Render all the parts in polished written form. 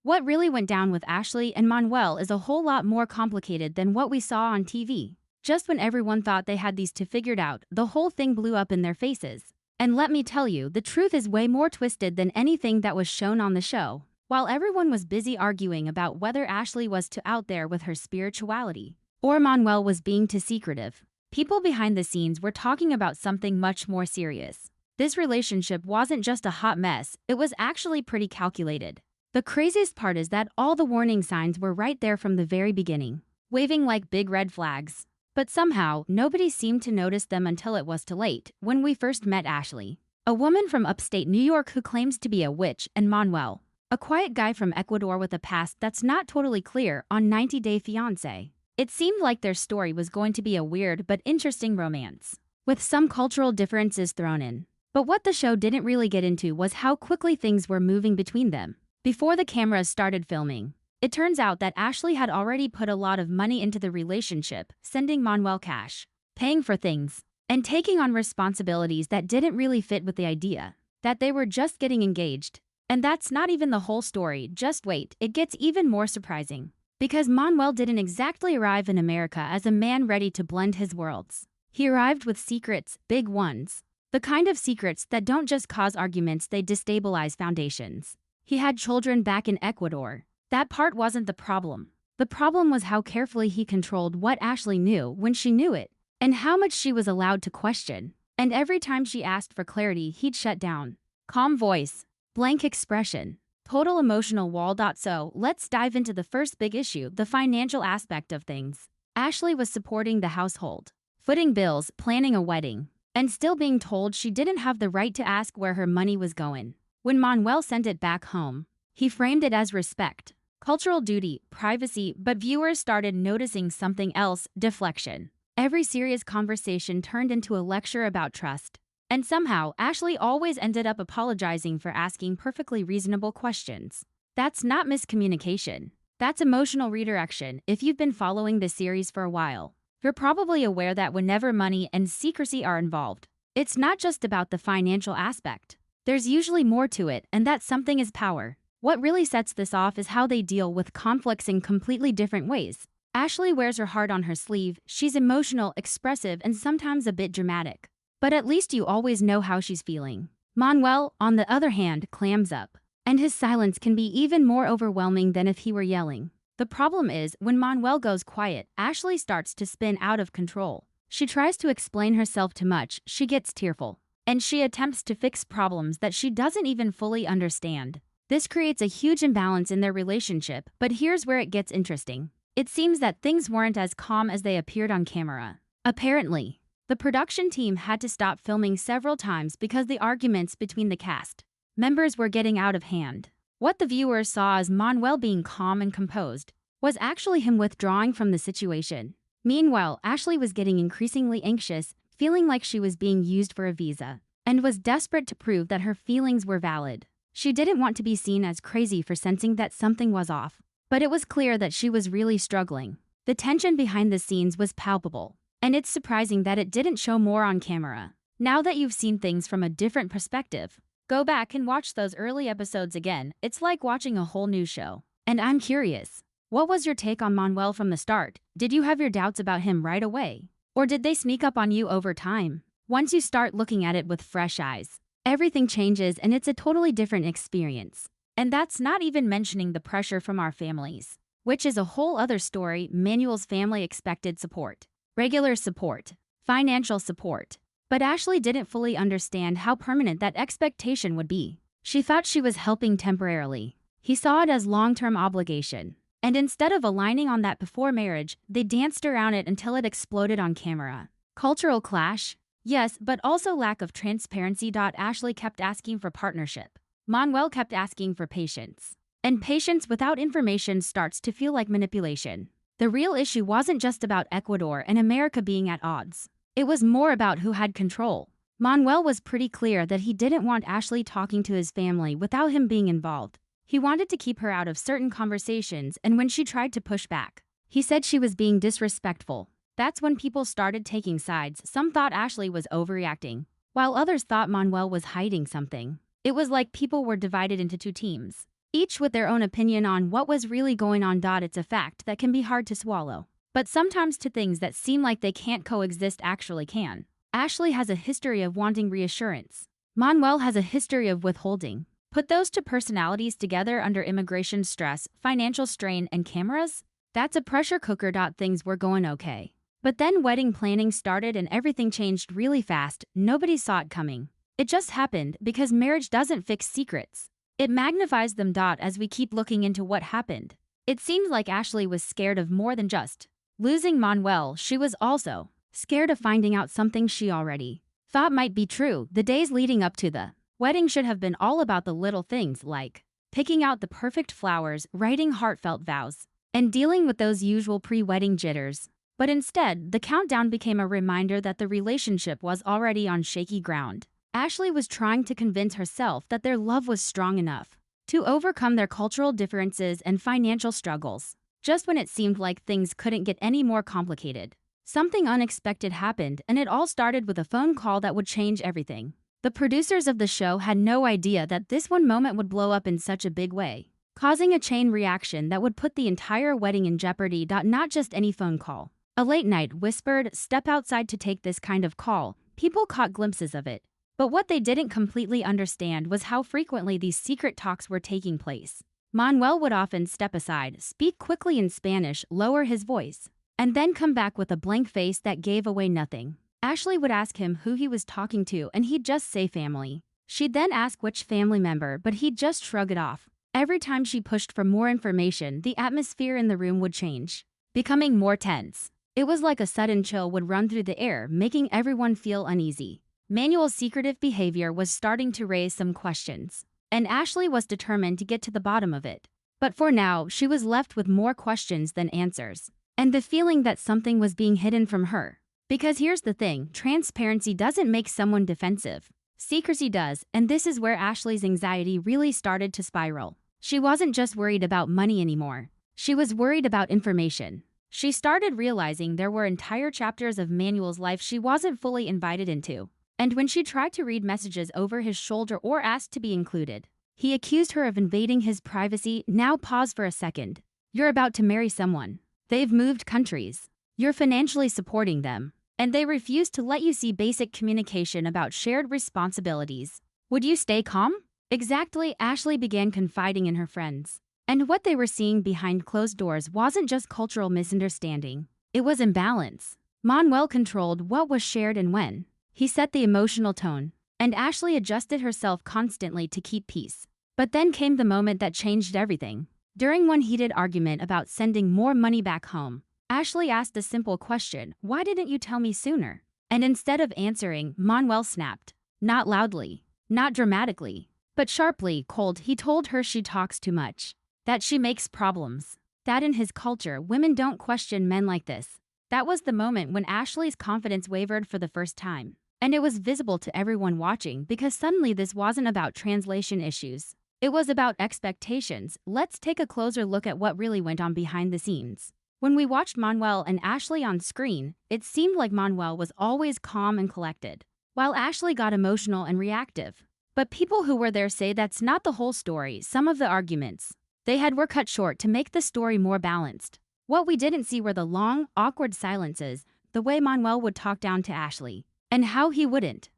What really went down with Ashley and Manuel is a whole lot more complicated than what we saw on TV. Just when everyone thought they had these two figured out, the whole thing blew up in their faces. And let me tell you, the truth is way more twisted than anything that was shown on the show. While everyone was busy arguing about whether Ashley was too out there with her spirituality, or Manuel was being too secretive, people behind the scenes were talking about something much more serious. This relationship wasn't just a hot mess, it was actually pretty calculated. The craziest part is that all the warning signs were right there from the very beginning, waving like big red flags. But somehow, nobody seemed to notice them until it was too late, when we first met Ashley, a woman from upstate New York who claims to be a witch, and Manuel, a quiet guy from Ecuador with a past that's not totally clear, on 90 Day Fiancé. It seemed like their story was going to be a weird but interesting romance, with some cultural differences thrown in. But what the show didn't really get into was how quickly things were moving between them. Before the cameras started filming, it turns out that Ashley had already put a lot of money into the relationship, sending Manuel cash, paying for things, and taking on responsibilities that didn't really fit with the idea that they were just getting engaged. And that's not even the whole story, just wait, it gets even more surprising. Because Manuel didn't exactly arrive in America as a man ready to blend his worlds. He arrived with secrets, big ones. The kind of secrets that don't just cause arguments, they destabilize foundations. He had children back in Ecuador. That part wasn't the problem. The problem was how carefully he controlled what Ashley knew when she knew it, and how much she was allowed to question. And every time she asked for clarity, he'd shut down. Calm voice, blank expression, total emotional wall. So, let's dive into the first big issue, the financial aspect of things. Ashley was supporting the household, footing bills, planning a wedding, and still being told she didn't have the right to ask where her money was going. When Manuel sent it back home, he framed it as respect, cultural duty, privacy, but viewers started noticing something else, deflection. Every serious conversation turned into a lecture about trust. And somehow, Ashley always ended up apologizing for asking perfectly reasonable questions. That's not miscommunication. That's emotional redirection. If you've been following this series for a while, you're probably aware that whenever money and secrecy are involved, it's not just about the financial aspect. There's usually more to it, and that something is power. What really sets this off is how they deal with conflicts in completely different ways. Ashley wears her heart on her sleeve. She's emotional, expressive, and sometimes a bit dramatic. But at least you always know how she's feeling. Manuel, on the other hand, clams up. And his silence can be even more overwhelming than if he were yelling. The problem is, when Manuel goes quiet, Ashley starts to spin out of control. She tries to explain herself too much, she gets tearful. And she attempts to fix problems that she doesn't even fully understand. This creates a huge imbalance in their relationship, but here's where it gets interesting. It seems that things weren't as calm as they appeared on camera. Apparently, the production team had to stop filming several times because the arguments between the cast members were getting out of hand. What the viewers saw as Manuel being calm and composed was actually him withdrawing from the situation. Meanwhile, Ashley was getting increasingly anxious, feeling like she was being used for a visa, and was desperate to prove that her feelings were valid. She didn't want to be seen as crazy for sensing that something was off, but it was clear that she was really struggling. The tension behind the scenes was palpable, and it's surprising that it didn't show more on camera. Now that you've seen things from a different perspective, go back and watch those early episodes again. It's like watching a whole new show. And I'm curious, what was your take on Manuel from the start? Did you have your doubts about him right away? Or did they sneak up on you over time? Once you start looking at it with fresh eyes, everything changes and it's a totally different experience. And that's not even mentioning the pressure from our families, which is a whole other story. Manuel's family expected support, regular support, financial support. But Ashley didn't fully understand how permanent that expectation would be. She thought she was helping temporarily. He saw it as long-term obligation. And instead of aligning on that before marriage, they danced around it until it exploded on camera. Cultural clash? Yes, but also lack of transparency. Ashley kept asking for partnership. Manuel kept asking for patience. And patience without information starts to feel like manipulation. The real issue wasn't just about Ecuador and America being at odds. It was more about who had control. Manuel was pretty clear that he didn't want Ashley talking to his family without him being involved. He wanted to keep her out of certain conversations, and when she tried to push back, he said she was being disrespectful. That's when people started taking sides. Some thought Ashley was overreacting, while others thought Manuel was hiding something. It was like people were divided into two teams. each with their own opinion on what was really going on. It's a fact that can be hard to swallow. But sometimes two things that seem like they can't coexist actually can. Ashley has a history of wanting reassurance. Manuel has a history of withholding. Put those two personalities together under immigration stress, financial strain, and cameras? That's a pressure cooker. Things were going okay. But then wedding planning started and everything changed really fast. Nobody saw it coming. It just happened because marriage doesn't fix secrets. It magnifies them. As we keep looking into what happened, it seems like Ashley was scared of more than just losing Manuel. She was also scared of finding out something she already thought might be true. The days leading up to the wedding should have been all about the little things like picking out the perfect flowers, writing heartfelt vows, and dealing with those usual pre-wedding jitters. But instead, the countdown became a reminder that the relationship was already on shaky ground. Ashley was trying to convince herself that their love was strong enough to overcome their cultural differences and financial struggles. Just when it seemed like things couldn't get any more complicated, something unexpected happened, and it all started with a phone call that would change everything. The producers of the show had no idea that this one moment would blow up in such a big way, causing a chain reaction that would put the entire wedding in jeopardy. Not just any phone call. A late night whispered, "Step outside to take this" kind of call. People caught glimpses of it. But what they didn't completely understand was how frequently these secret talks were taking place. Manuel would often step aside, speak quickly in Spanish, lower his voice, and then come back with a blank face that gave away nothing. Ashley would ask him who he was talking to, and he'd just say family. She'd then ask which family member, but he'd just shrug it off. Every time she pushed for more information, the atmosphere in the room would change, becoming more tense. It was like a sudden chill would run through the air, making everyone feel uneasy. Manuel's secretive behavior was starting to raise some questions, and Ashley was determined to get to the bottom of it. But for now, she was left with more questions than answers, and the feeling that something was being hidden from her. Because here's the thing, transparency doesn't make someone defensive. Secrecy does, and this is where Ashley's anxiety really started to spiral. She wasn't just worried about money anymore. She was worried about information. She started realizing there were entire chapters of Manuel's life she wasn't fully invited into. And when she tried to read messages over his shoulder or asked to be included, he accused her of invading his privacy. Now pause for a second. You're about to marry someone. They've moved countries. You're financially supporting them. And they refuse to let you see basic communication about shared responsibilities. Would you stay calm? Exactly. Ashley began confiding in her friends. And what they were seeing behind closed doors wasn't just cultural misunderstanding. It was imbalance. Manuel controlled what was shared and when. He set the emotional tone, and Ashley adjusted herself constantly to keep peace. But then came the moment that changed everything. During one heated argument about sending more money back home, Ashley asked a simple question: "Why didn't you tell me sooner?" And instead of answering, Manuel snapped. Not loudly, not dramatically, but sharply, cold. He told her she talks too much, that she makes problems, that in his culture, women don't question men like this. That was the moment when Ashley's confidence wavered for the first time. And it was visible to everyone watching because suddenly this wasn't about translation issues. It was about expectations. Let's take a closer look at what really went on behind the scenes. When we watched Manuel and Ashley on screen, it seemed like Manuel was always calm and collected, while Ashley got emotional and reactive. But people who were there say that's not the whole story. Some of the arguments they had were cut short to make the story more balanced. What we didn't see were the long, awkward silences, the way Manuel would talk down to Ashley, and how he wouldn't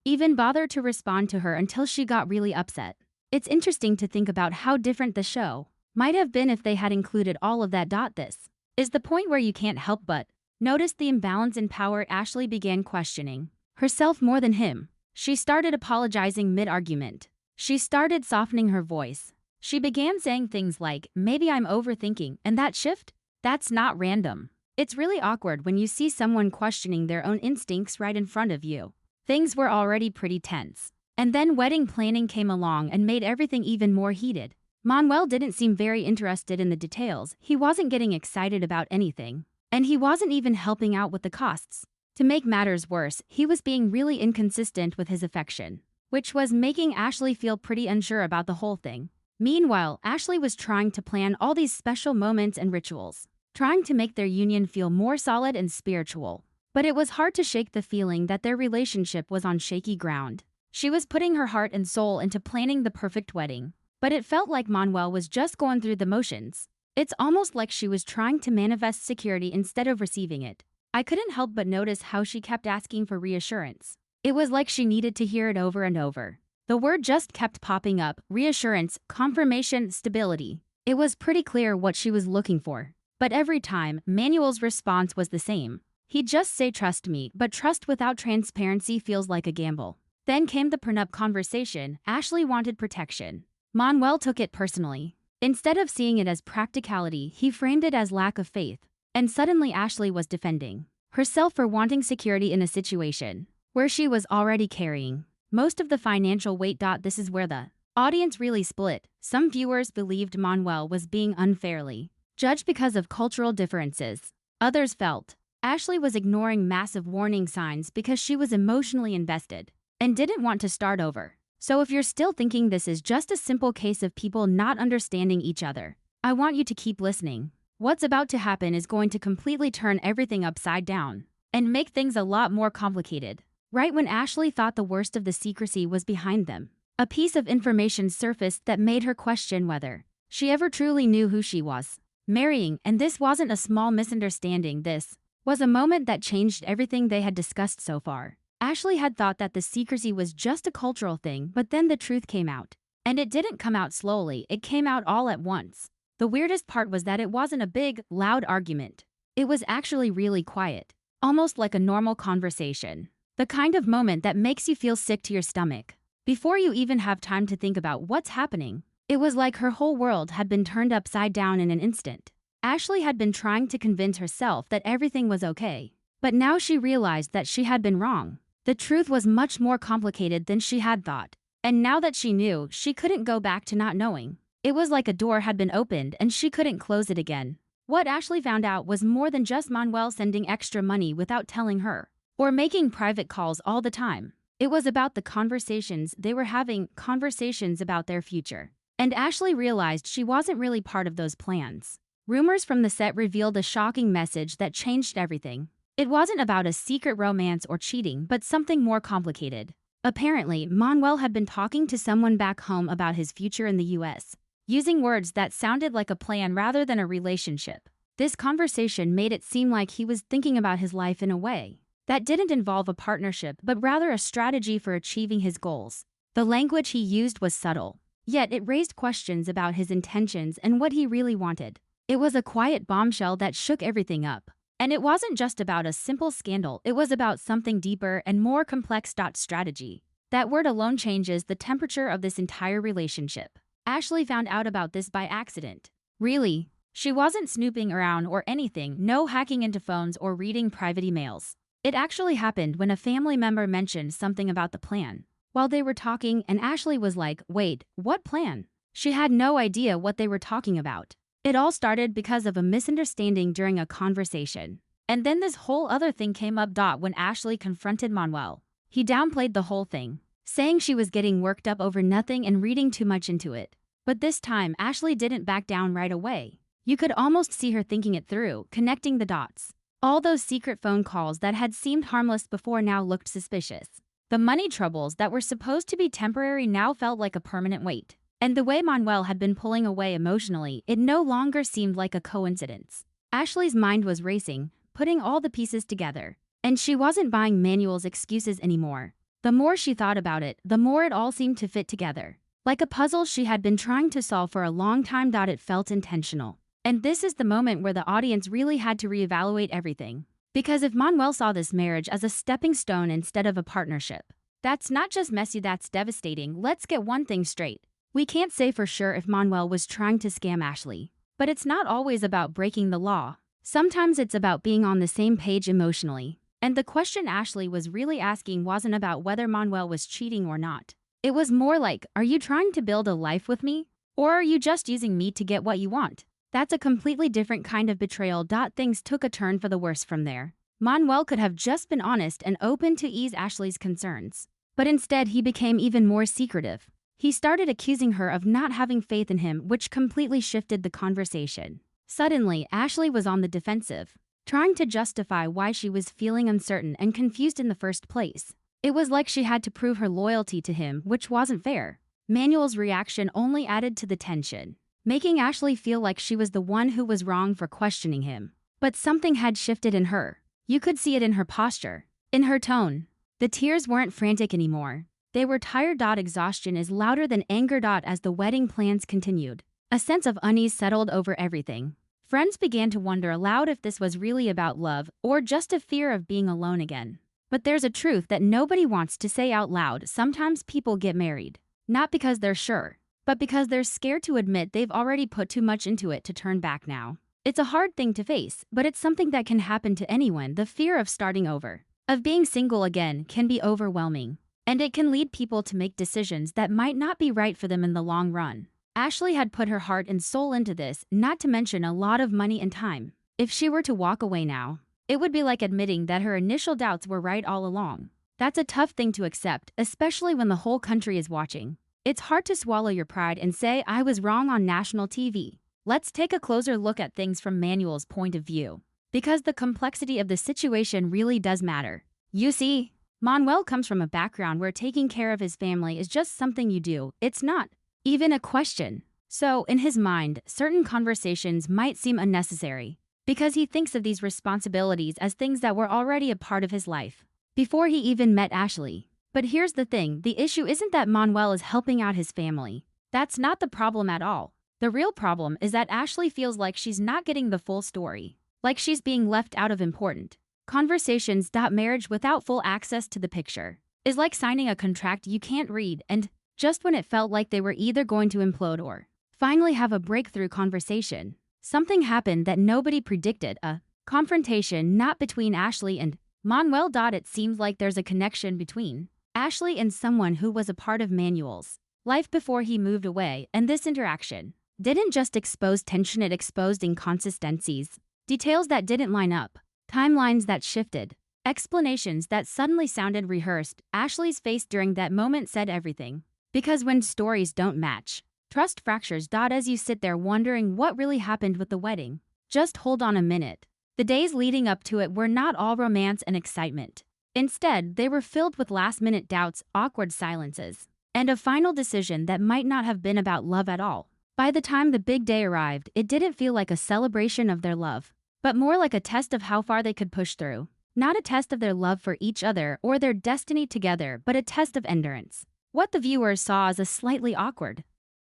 even bother to respond to her until she got really upset. It's interesting to think about how different the show might have been if they had included all of that. This is the point where you can't help but notice the imbalance in power. Ashley began questioning herself more than him. She started apologizing mid-argument. She started softening her voice. She began saying things like, "Maybe I'm overthinking," and that shift? That's not random. It's really awkward when you see someone questioning their own instincts right in front of you. Things were already pretty tense. And then wedding planning came along and made everything even more heated. Manuel didn't seem very interested in the details. He wasn't getting excited about anything. And he wasn't even helping out with the costs. To make matters worse, he was being really inconsistent with his affection, which was making Ashley feel pretty unsure about the whole thing. Meanwhile, Ashley was trying to plan all these special moments and rituals, trying to make their union feel more solid and spiritual. But it was hard to shake the feeling that their relationship was on shaky ground. She was putting her heart and soul into planning the perfect wedding, but it felt like Manuel was just going through the motions. It's almost like she was trying to manifest security instead of receiving it. I couldn't help but notice how she kept asking for reassurance. It was like she needed to hear it over and over. The word just kept popping up: reassurance, confirmation, stability. It was pretty clear what she was looking for. But every time, Manuel's response was the same. He'd just say trust me, but trust without transparency feels like a gamble. Then came the prenup conversation. Ashley wanted protection. Manuel took it personally. Instead of seeing it as practicality, he framed it as lack of faith. And suddenly Ashley was defending herself for wanting security in a situation where she was already carrying most of the financial weight. This is where the audience really split. Some viewers believed Manuel was being unfairly judged because of cultural differences. Others felt Ashley was ignoring massive warning signs because she was emotionally invested and didn't want to start over. So if you're still thinking this is just a simple case of people not understanding each other, I want you to keep listening. What's about to happen is going to completely turn everything upside down and make things a lot more complicated. Right when Ashley thought the worst of the secrecy was behind them, a piece of information surfaced that made her question whether she ever truly knew who she was marrying. And this wasn't a small misunderstanding. This was a moment that changed everything they had discussed so far. Ashley had thought that the secrecy was just a cultural thing, but then the truth came out. And it didn't come out slowly, it came out all at once. The weirdest part was that it wasn't a big, loud argument. It was actually really quiet, almost like a normal conversation. The kind of moment that makes you feel sick to your stomach before you even have time to think about what's happening. It was like her whole world had been turned upside down in an instant. Ashley had been trying to convince herself that everything was okay, but now she realized that she had been wrong. The truth was much more complicated than she had thought. And now that she knew, she couldn't go back to not knowing. It was like a door had been opened and she couldn't close it again. What Ashley found out was more than just Manuel sending extra money without telling her, or making private calls all the time. It was about the conversations they were having, conversations about their future. And Ashley realized she wasn't really part of those plans. Rumors from the set revealed a shocking message that changed everything. It wasn't about a secret romance or cheating, but something more complicated. Apparently, Manuel had been talking to someone back home about his future in the US, using words that sounded like a plan rather than a relationship. This conversation made it seem like he was thinking about his life in a way that didn't involve a partnership, but rather a strategy for achieving his goals. The language he used was subtle, yet it raised questions about his intentions and what he really wanted. It was a quiet bombshell that shook everything up. And it wasn't just about a simple scandal, it was about something deeper and more complex. Strategy. That word alone changes the temperature of this entire relationship. Ashley found out about this by accident. Really? She wasn't snooping around or anything, no hacking into phones or reading private emails. It actually happened when a family member mentioned something about the plan while they were talking, and Ashley was like, wait, what plan? She had no idea what they were talking about. It all started because of a misunderstanding during a conversation. And then this whole other thing came up. When Ashley confronted Manuel, he downplayed the whole thing, saying she was getting worked up over nothing and reading too much into it. But this time, Ashley didn't back down right away. You could almost see her thinking it through, connecting the dots. All those secret phone calls that had seemed harmless before now looked suspicious. The money troubles that were supposed to be temporary now felt like a permanent weight. And the way Manuel had been pulling away emotionally, it no longer seemed like a coincidence. Ashley's mind was racing, putting all the pieces together. And she wasn't buying Manuel's excuses anymore. The more she thought about it, the more it all seemed to fit together. Like a puzzle she had been trying to solve for a long time. It felt intentional. And this is the moment where the audience really had to reevaluate everything. Because if Manuel saw this marriage as a stepping stone instead of a partnership, that's not just messy, that's devastating. Let's get one thing straight. We can't say for sure if Manuel was trying to scam Ashley. But it's not always about breaking the law. Sometimes it's about being on the same page emotionally. And the question Ashley was really asking wasn't about whether Manuel was cheating or not. It was more like, are you trying to build a life with me? Or are you just using me to get what you want? That's a completely different kind of betrayal. Things took a turn for the worse from there. Manuel could have just been honest and open to ease Ashley's concerns. But instead he became even more secretive. He started accusing her of not having faith in him, which completely shifted the conversation. Suddenly, Ashley was on the defensive, trying to justify why she was feeling uncertain and confused in the first place. It was like she had to prove her loyalty to him, which wasn't fair. Manuel's reaction only added to the tension, making Ashley feel like she was the one who was wrong for questioning him. But something had shifted in her. You could see it in her posture, in her tone. The tears weren't frantic anymore. They were tired. Exhaustion is louder than anger. As the wedding plans continued, a sense of unease settled over everything. Friends began to wonder aloud if this was really about love or just a fear of being alone again. But there's a truth that nobody wants to say out loud. Sometimes people get married, not because they're sure, but because they're scared to admit they've already put too much into it to turn back now. It's a hard thing to face, but it's something that can happen to anyone. The fear of starting over, of being single again, can be overwhelming, and it can lead people to make decisions that might not be right for them in the long run. Ashley had put her heart and soul into this, not to mention a lot of money and time. If she were to walk away now, it would be like admitting that her initial doubts were right all along. That's a tough thing to accept, especially when the whole country is watching. It's hard to swallow your pride and say, I was wrong on national TV. Let's take a closer look at things from Manuel's point of view, because the complexity of the situation really does matter. You see, Manuel comes from a background where taking care of his family is just something you do. It's not even a question. So, in his mind, certain conversations might seem unnecessary, because he thinks of these responsibilities as things that were already a part of his life before he even met Ashley. But here's the thing, the issue isn't that Manuel is helping out his family. That's not the problem at all. The real problem is that Ashley feels like she's not getting the full story, like she's being left out of important conversations. Marriage without full access to the picture is like signing a contract you can't read, and just when it felt like they were either going to implode or finally have a breakthrough conversation, something happened that nobody predicted, a confrontation not between Ashley and Manuel. It seems like there's a connection between Ashley and someone who was a part of Manuel's life before he moved away, and this interaction didn't just expose tension, it exposed inconsistencies, details that didn't line up, timelines that shifted, explanations that suddenly sounded rehearsed. Ashley's face during that moment said everything. Because when stories don't match, trust fractures. As you sit there wondering what really happened with the wedding, just hold on a minute. The days leading up to it were not all romance and excitement. Instead, they were filled with last-minute doubts, awkward silences, and a final decision that might not have been about love at all. By the time the big day arrived, it didn't feel like a celebration of their love, but more like a test of how far they could push through. Not a test of their love for each other or their destiny together, but a test of endurance. What the viewers saw as a slightly awkward,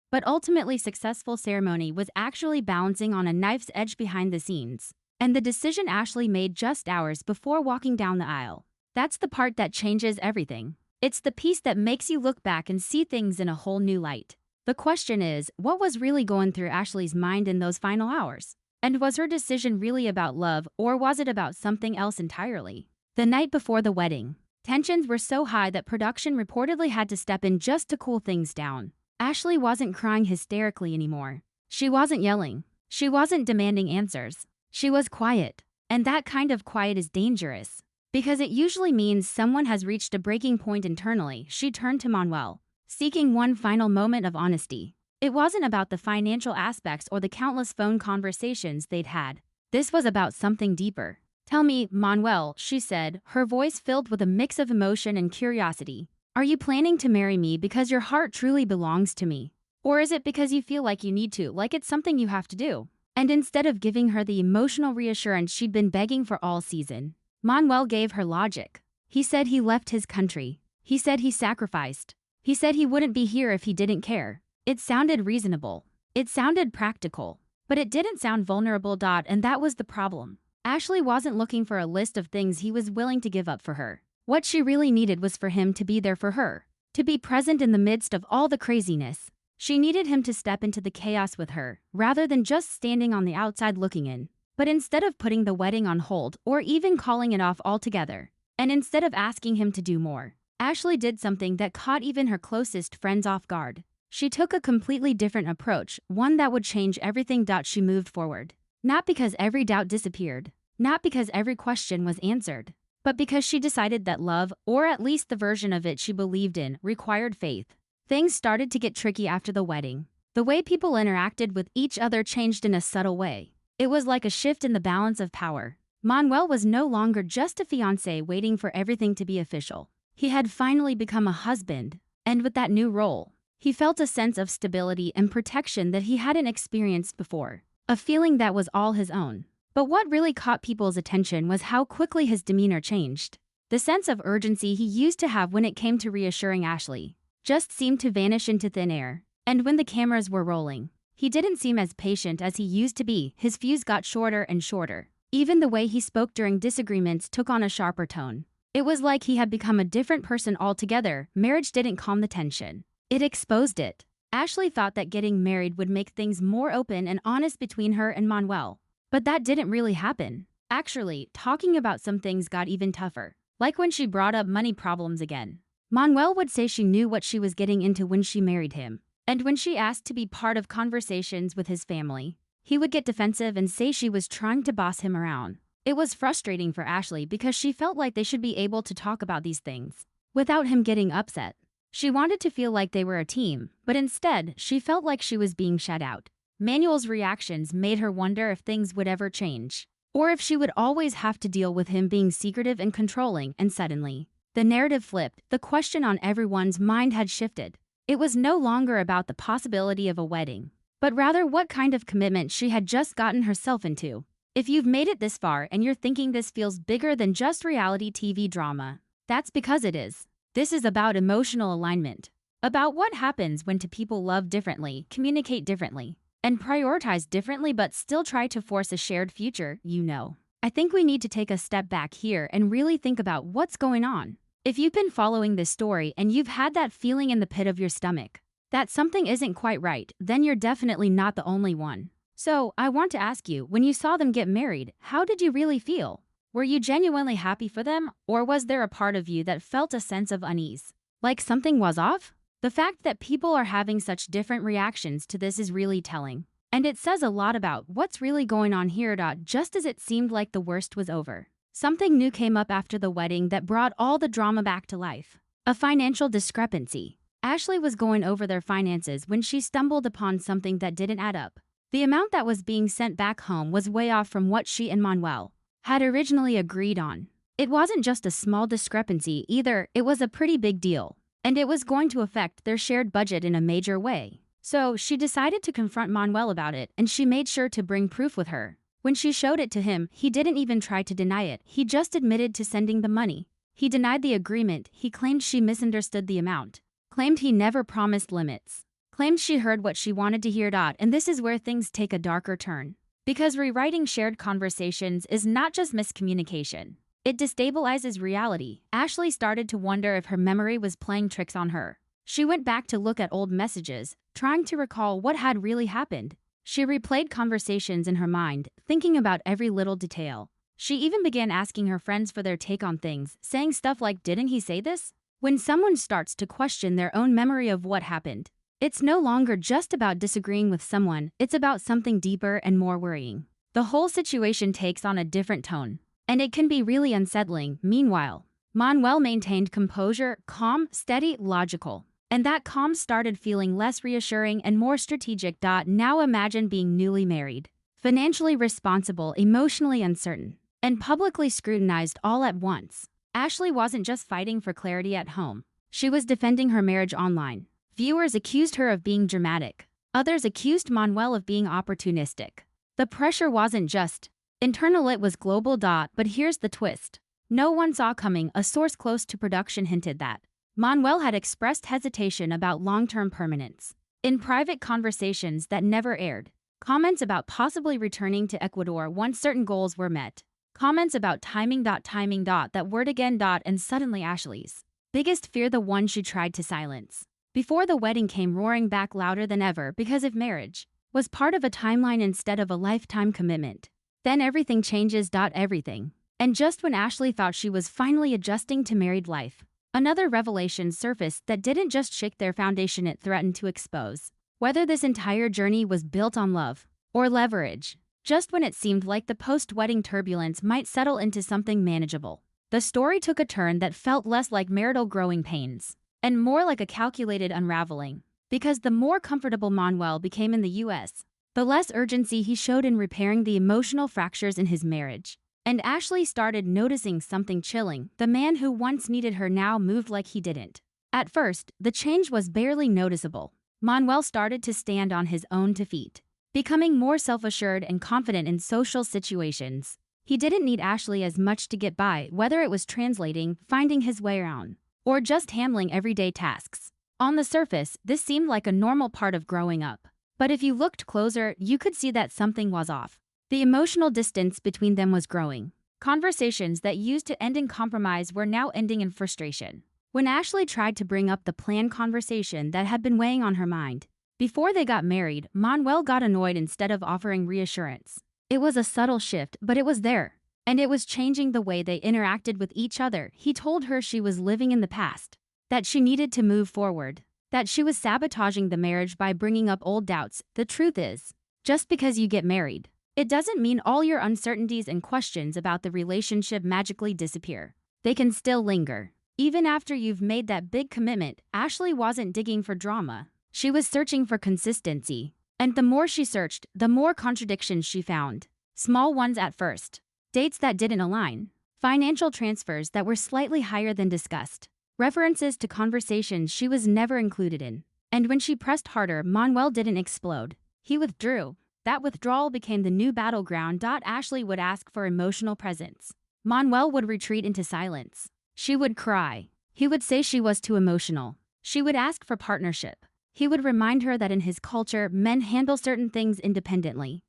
but ultimately successful ceremony was actually balancing on a knife's edge behind the scenes. And the decision Ashley made just hours before walking down the aisle, that's the part that changes everything. It's the piece that makes you look back and see things in a whole new light. The question is, what was really going through Ashley's mind in those final hours? And was her decision really about love, or was it about something else entirely? The night before the wedding, tensions were so high that production reportedly had to step in just to cool things down. Ashley wasn't crying hysterically anymore. She wasn't yelling. She wasn't demanding answers. She was quiet. And that kind of quiet is dangerous, because it usually means someone has reached a breaking point internally. She turned to Manuel, seeking one final moment of honesty. It wasn't about the financial aspects or the countless phone conversations they'd had. This was about something deeper. Tell me, Manuel, she said, her voice filled with a mix of emotion and curiosity. Are you planning to marry me because your heart truly belongs to me? Or is it because you feel like you need to, like it's something you have to do? And instead of giving her the emotional reassurance she'd been begging for all season, Manuel gave her logic. He said he left his country. He said he sacrificed. He said he wouldn't be here if he didn't care. It sounded reasonable. It sounded practical. But it didn't sound vulnerable. And that was the problem. Ashley wasn't looking for a list of things he was willing to give up for her. What she really needed was for him to be there for her, to be present in the midst of all the craziness. She needed him to step into the chaos with her, rather than just standing on the outside looking in. But instead of putting the wedding on hold or even calling it off altogether, and instead of asking him to do more, Ashley did something that caught even her closest friends off guard. She took a completely different approach, one that would change everything. She moved forward. Not because every doubt disappeared, not because every question was answered, but because she decided that love, or at least the version of it she believed in, required faith. Things started to get tricky after the wedding. The way people interacted with each other changed in a subtle way. It was like a shift in the balance of power. Manuel was no longer just a fiancé waiting for everything to be official. He had finally become a husband, and with that new role, He felt a sense of stability and protection that he hadn't experienced before, a feeling that was all his own. But what really caught people's attention was how quickly his demeanor changed. The sense of urgency he used to have when it came to reassuring Ashley just seemed to vanish into thin air. And when the cameras were rolling, he didn't seem as patient as he used to be. His fuse got shorter and shorter. Even the way he spoke during disagreements took on a sharper tone. It was like he had become a different person altogether. Marriage didn't calm the tension. It exposed it. Ashley thought that getting married would make things more open and honest between her and Manuel. But that didn't really happen. Actually, talking about some things got even tougher. Like when she brought up money problems again. Manuel would say she knew what she was getting into when she married him. And when she asked to be part of conversations with his family, he would get defensive and say she was trying to boss him around. It was frustrating for Ashley because she felt like they should be able to talk about these things without him getting upset. She wanted to feel like they were a team, but instead, she felt like she was being shut out. Manuel's reactions made her wonder if things would ever change, or if she would always have to deal with him being secretive and controlling. And suddenly, the narrative flipped. The question on everyone's mind had shifted. It was no longer about the possibility of a wedding, but rather what kind of commitment she had just gotten herself into. If you've made it this far and you're thinking this feels bigger than just reality TV drama, that's because it is. This is about emotional alignment, about what happens when two people love differently, communicate differently, and prioritize differently but still try to force a shared future. I think we need to take a step back here and really think about what's going on. If you've been following this story and you've had that feeling in the pit of your stomach that something isn't quite right, then you're definitely not the only one. So, I want to ask you, when you saw them get married, how did you really feel? Were you genuinely happy for them, or was there a part of you that felt a sense of unease? Like something was off? The fact that people are having such different reactions to this is really telling. And it says a lot about what's really going on here. Just as it seemed like the worst was over, something new came up after the wedding that brought all the drama back to life. A financial discrepancy. Ashley was going over their finances when she stumbled upon something that didn't add up. The amount that was being sent back home was way off from what she and Manuel had originally agreed on. It wasn't just a small discrepancy either, it was a pretty big deal, and it was going to affect their shared budget in a major way. So she decided to confront Manuel about it, and she made sure to bring proof with her. When she showed it to him, he didn't even try to deny it. He just admitted to sending the money. He denied the agreement. He claimed she misunderstood the amount, claimed he never promised limits, claimed she heard what she wanted to hear. And this is where things take a darker turn. Because rewriting shared conversations is not just miscommunication. It destabilizes reality. Ashley started to wonder if her memory was playing tricks on her. She went back to look at old messages, trying to recall what had really happened. She replayed conversations in her mind, thinking about every little detail. She even began asking her friends for their take on things, saying stuff like, "Didn't he say this?" When someone starts to question their own memory of what happened, it's no longer just about disagreeing with someone, it's about something deeper and more worrying. The whole situation takes on a different tone, and it can be really unsettling. Meanwhile, Manuel maintained composure, calm, steady, logical. And that calm started feeling less reassuring and more strategic. Now imagine being newly married, financially responsible, emotionally uncertain, and publicly scrutinized all at once. Ashley wasn't just fighting for clarity at home. She was defending her marriage online. Viewers accused her of being dramatic. Others accused Manuel of being opportunistic. The pressure wasn't just internal, it was global. But here's the twist. No one saw coming. A source close to production hinted that Manuel had expressed hesitation about long-term permanence. In private conversations that never aired, comments about possibly returning to Ecuador once certain goals were met. Comments about timing. That word again. And suddenly Ashley's biggest fear, the one she tried to silence before the wedding, came roaring back louder than ever. Because if marriage was part of a timeline instead of a lifetime commitment, then everything changes. Everything. And just when Ashley thought she was finally adjusting to married life, another revelation surfaced that didn't just shake their foundation, it threatened to expose whether this entire journey was built on love or leverage. Just when it seemed like the post-wedding turbulence might settle into something manageable, the story took a turn that felt less like marital growing pains and more like a calculated unraveling. Because the more comfortable Manuel became in the US, the less urgency he showed in repairing the emotional fractures in his marriage. And Ashley started noticing something chilling. The man who once needed her now moved like he didn't. At first, the change was barely noticeable. Manuel started to stand on his own 2 feet, becoming more self-assured and confident in social situations. He didn't need Ashley as much to get by, whether it was translating, finding his way around, or just handling everyday tasks. On the surface, this seemed like a normal part of growing up. But if you looked closer, you could see that something was off. The emotional distance between them was growing. Conversations that used to end in compromise were now ending in frustration. When Ashley tried to bring up the planned conversation that had been weighing on her mind before they got married, Manuel got annoyed instead of offering reassurance. It was a subtle shift, but it was there. And it was changing the way they interacted with each other. He told her she was living in the past, that she needed to move forward, that she was sabotaging the marriage by bringing up old doubts. The truth is, just because you get married, it doesn't mean all your uncertainties and questions about the relationship magically disappear. They can still linger. Even after you've made that big commitment, Ashley wasn't digging for drama. She was searching for consistency. And the more she searched, the more contradictions she found. Small ones at first. Dates that didn't align. Financial transfers that were slightly higher than discussed. References to conversations she was never included in. And when she pressed harder, Manuel didn't explode. He withdrew. That withdrawal became the new battleground. Ashley would ask for emotional presence. Manuel would retreat into silence. She would cry. He would say she was too emotional. She would ask for partnership. He would remind her that in his culture, men handle certain things independently.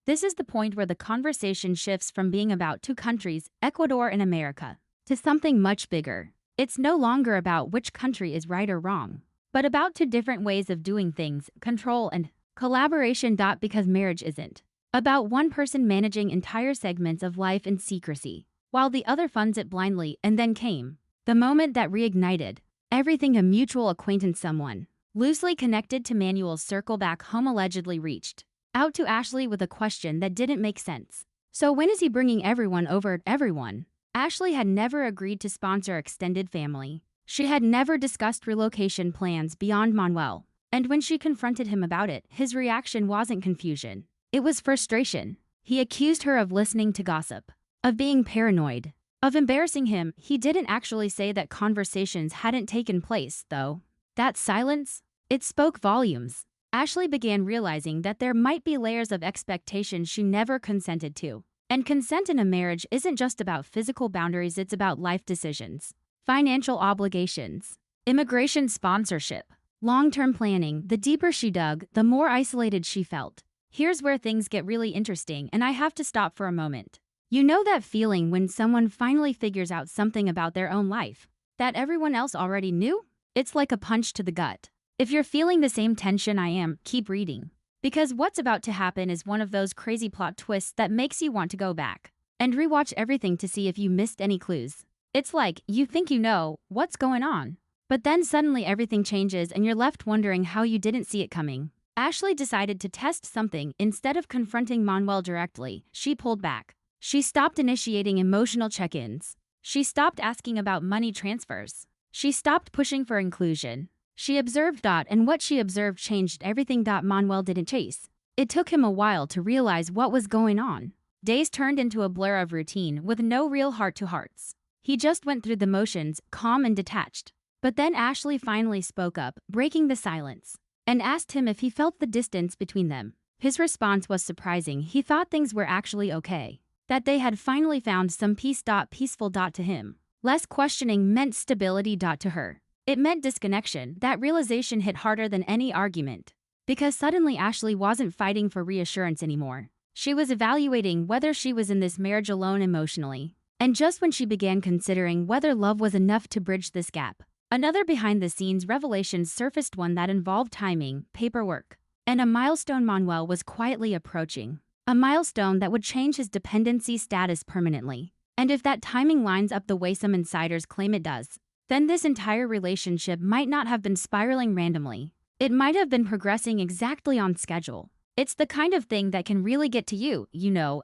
This is the point where the conversation shifts from being about 2 countries, Ecuador and America, to something much bigger. It's no longer about which country is right or wrong, but about 2 different ways of doing things, control and collaboration. Because marriage isn't about one person managing entire segments of life in secrecy, while the other funds it blindly. And then came the moment that reignited everything. A mutual acquaintance, someone loosely connected to Manuel's circle back home, allegedly reached out to Ashley with a question that didn't make sense. So when is he bringing everyone over? Everyone. Ashley had never agreed to sponsor extended family. She had never discussed relocation plans beyond Manuel. And when she confronted him about it, his reaction wasn't confusion. It was frustration. He accused her of listening to gossip, of being paranoid, of embarrassing him. He didn't actually say that conversations hadn't taken place, though. That silence, it spoke volumes. Ashley began realizing that there might be layers of expectation she never consented to. And consent in a marriage isn't just about physical boundaries, it's about life decisions, financial obligations, immigration sponsorship, long-term planning. The deeper she dug, the more isolated she felt. Here's where things get really interesting, and I have to stop for a moment. You know that feeling when someone finally figures out something about their own life that everyone else already knew? It's like a punch to the gut. If you're feeling the same tension I am, keep reading. Because what's about to happen is one of those crazy plot twists that makes you want to go back and rewatch everything to see if you missed any clues. It's like you think you know what's going on, but then suddenly everything changes and you're left wondering how you didn't see it coming. Ashley decided to test something. Instead of confronting Manuel directly, she pulled back. She stopped initiating emotional check-ins. She stopped asking about money transfers. She stopped pushing for inclusion. She observed. And what she observed changed everything. Manuel didn't chase. It took him a while to realize what was going on. Days turned into a blur of routine with no real heart-to-hearts. He just went through the motions, calm and detached. But then Ashley finally spoke up, breaking the silence, and asked him if he felt the distance between them. His response was surprising. He thought things were actually okay, that they had finally found some peace. Peaceful. To him, less questioning meant stability. To her, it meant disconnection. That realization hit harder than any argument. Because suddenly Ashley wasn't fighting for reassurance anymore. She was evaluating whether she was in this marriage alone emotionally. And just when she began considering whether love was enough to bridge this gap, another behind-the-scenes revelation surfaced, one that involved timing, paperwork, and a milestone Manuel was quietly approaching. A milestone that would change his dependency status permanently. And if that timing lines up the way some insiders claim it does, then this entire relationship might not have been spiraling randomly. It might have been progressing exactly on schedule. It's the kind of thing that can really get to you,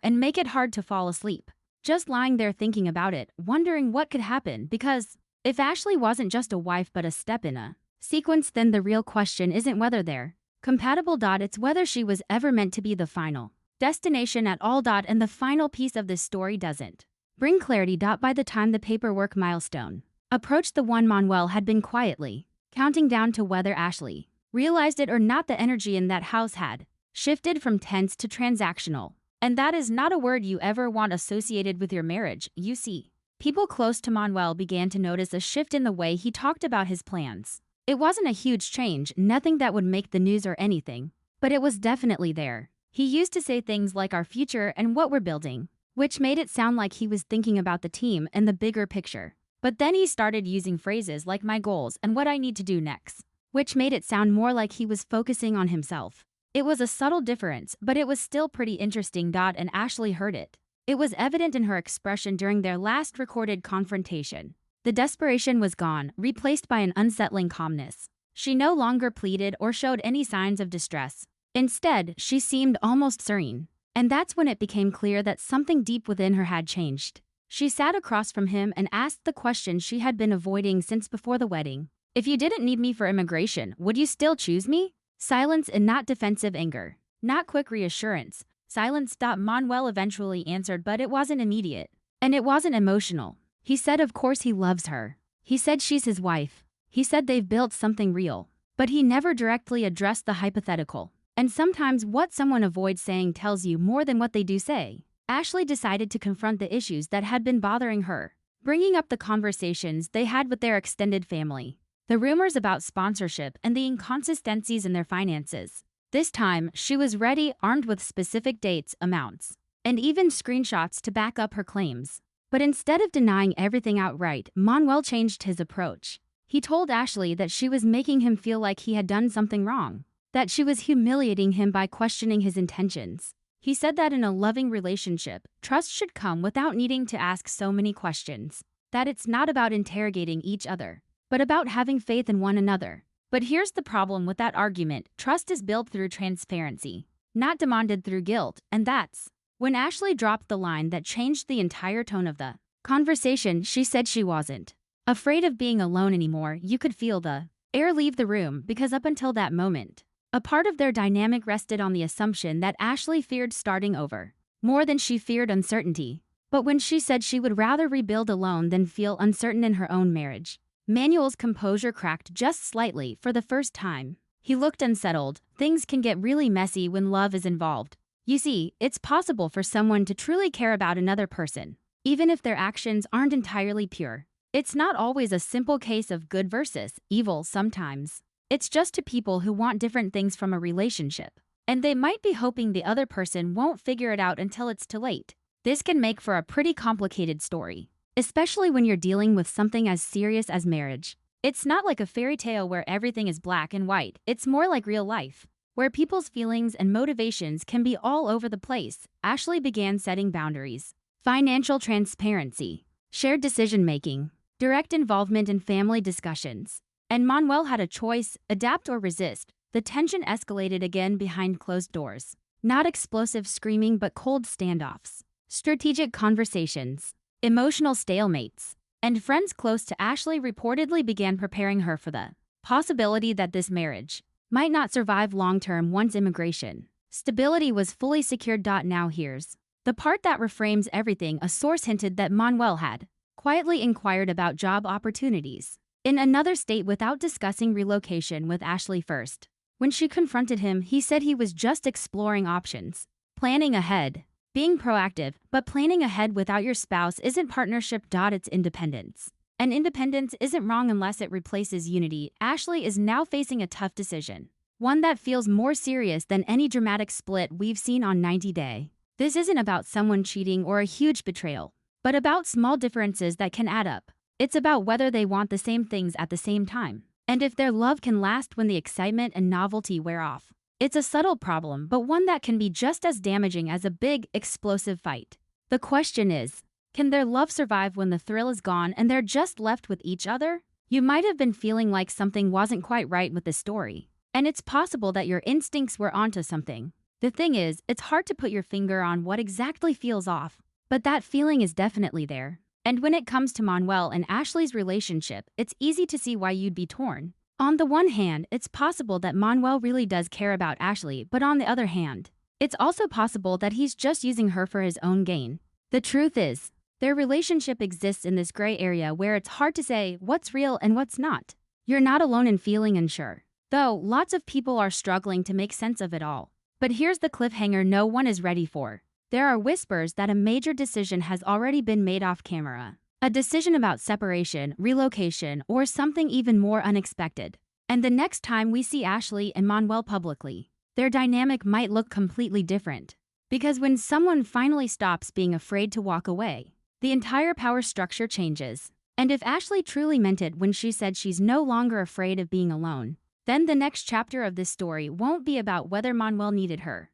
and make it hard to fall asleep. Just lying there thinking about it, wondering what could happen. Because if Ashley wasn't just a wife but a step in a sequence, then the real question isn't whether they're compatible. It's whether she was ever meant to be the final destination at all. And the final piece of this story doesn't bring clarity. By the time the paperwork milestone approached, the one Manuel had been quietly counting down to whether Ashley Realized it or not, the energy in that house had shifted from tense to transactional. And that is not a word you ever want associated with your marriage, you see. People close to Manuel began to notice a shift in the way he talked about his plans. It wasn't a huge change, nothing that would make the news or anything, but it was definitely there. He used to say things like our future and what we're building, which made it sound like he was thinking about the team and the bigger picture. But then he started using phrases like my goals and what I need to do next, which made it sound more like he was focusing on himself. It was a subtle difference, but it was still pretty interesting. And Ashley heard it. It was evident in her expression during their last recorded confrontation. The desperation was gone, replaced by an unsettling calmness. She no longer pleaded or showed any signs of distress. Instead, she seemed almost serene. And that's when it became clear that something deep within her had changed. She sat across from him and asked the question she had been avoiding since before the wedding. If you didn't need me for immigration, would you still choose me? Silence and not defensive anger. Not quick reassurance. Silence. Manuel eventually answered, but it wasn't immediate. And it wasn't emotional. He said of course he loves her. He said she's his wife. He said they've built something real. But he never directly addressed the hypothetical. And sometimes what someone avoids saying tells you more than what they do say. Ashley decided to confront the issues that had been bothering her, bringing up the conversations they had with their extended family, the rumors about sponsorship and the inconsistencies in their finances. This time, she was ready, armed with specific dates, amounts, and even screenshots to back up her claims. But instead of denying everything outright, Manuel changed his approach. He told Ashley that she was making him feel like he had done something wrong, that she was humiliating him by questioning his intentions. He said that in a loving relationship, trust should come without needing to ask so many questions, that it's not about interrogating each other, but about having faith in one another. But here's the problem with that argument: trust is built through transparency, not demanded through guilt, and that's when Ashley dropped the line that changed the entire tone of the conversation. She said she wasn't afraid of being alone anymore. You could feel the air leave the room because up until that moment, a part of their dynamic rested on the assumption that Ashley feared starting over, more than she feared uncertainty. But when she said she would rather rebuild alone than feel uncertain in her own marriage, Manuel's composure cracked just slightly for the first time. He looked unsettled. Things can get really messy when love is involved. You see, it's possible for someone to truly care about another person, even if their actions aren't entirely pure. It's not always a simple case of good versus evil sometimes. It's just two people who want different things from a relationship, and they might be hoping the other person won't figure it out until it's too late. This can make for a pretty complicated story, especially when you're dealing with something as serious as marriage. It's not like a fairy tale where everything is black and white. It's more like real life, where people's feelings and motivations can be all over the place. Ashley began setting boundaries. Financial transparency, shared decision-making, direct involvement in family discussions. And Manuel had a choice: adapt or resist. The tension escalated again behind closed doors. Not explosive screaming, but cold standoffs. Strategic conversations. Emotional stalemates. And friends close to Ashley reportedly began preparing her for the possibility that this marriage might not survive long-term once immigration stability was fully secured. Now here's the part that reframes everything. A source hinted that Manuel had quietly inquired about job opportunities in another state without discussing relocation with Ashley first. When she confronted him, he said he was just exploring options, planning ahead, being proactive. But planning ahead without your spouse isn't partnership. It's independence. And independence isn't wrong unless it replaces unity. Ashley is now facing a tough decision, one that feels more serious than any dramatic split we've seen on 90 Day. This isn't about someone cheating or a huge betrayal, but about small differences that can add up. It's about whether they want the same things at the same time, and if their love can last when the excitement and novelty wear off. It's a subtle problem, but one that can be just as damaging as a big, explosive fight. The question is, can their love survive when the thrill is gone and they're just left with each other? You might have been feeling like something wasn't quite right with the story, and it's possible that your instincts were onto something. The thing is, it's hard to put your finger on what exactly feels off, but that feeling is definitely there. And when it comes to Manuel and Ashley's relationship, it's easy to see why you'd be torn. On the one hand, it's possible that Manuel really does care about Ashley, but on the other hand, it's also possible that he's just using her for his own gain. The truth is, their relationship exists in this gray area where it's hard to say what's real and what's not. You're not alone in feeling unsure. Though, lots of people are struggling to make sense of it all. But here's the cliffhanger no one is ready for. There are whispers that a major decision has already been made off camera. A decision about separation, relocation, or something even more unexpected. And the next time we see Ashley and Manuel publicly, their dynamic might look completely different. Because when someone finally stops being afraid to walk away, the entire power structure changes. And if Ashley truly meant it when she said she's no longer afraid of being alone, then the next chapter of this story won't be about whether Manuel needed her,